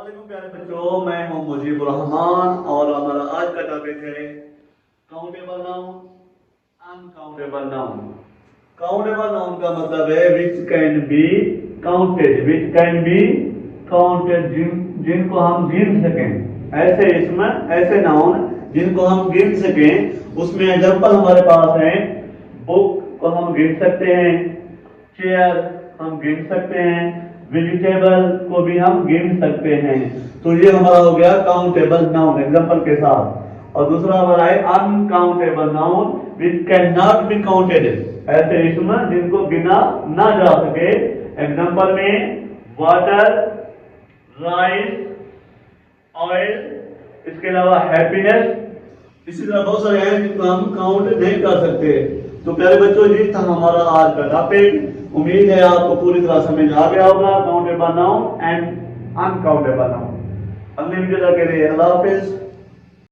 अस्सलामुअलैकुम प्यारे बच्चों, मैं हूं मुजीबुर रहमान और हमारा आज का टॉपिक है countable noun, uncountable noun. Countable noun का मतलब है विच कैन बी काउंटेड, जिनको हम गिन सकें। ऐसे इसमें ऐसे नाउन जिनको हम गिन सकें। उसमें एग्जांपल हमारे पास है, बुक को हम गिन सकते हैं, चेयर हम गिन सकते हैं, वेजिटेबल को भी हम गिन सकते हैं। तो ये हमारा हो गया काउंटेबल नाउन एग्जांपल के साथ। और दूसरा हमारा है uncountable noun which can not be counted, ऐसे इसमें जिनको गिना ना जा सके। एग्जांपल में वाटर, राइस, ऑयल, इसके अलावा हैप्पीनेस, इसी तरह बहुत सारे हैं जिनको हम काउंट नहीं कर सकते। तो प्यारे बच्चों, ये था हमारा आज का टॉपिक। उम्मीद है आपको पूरी तरह समझ आ गया होगा countable noun and uncountable noun. अगले वीडियो तक के लिए अल्लाह हाफिज।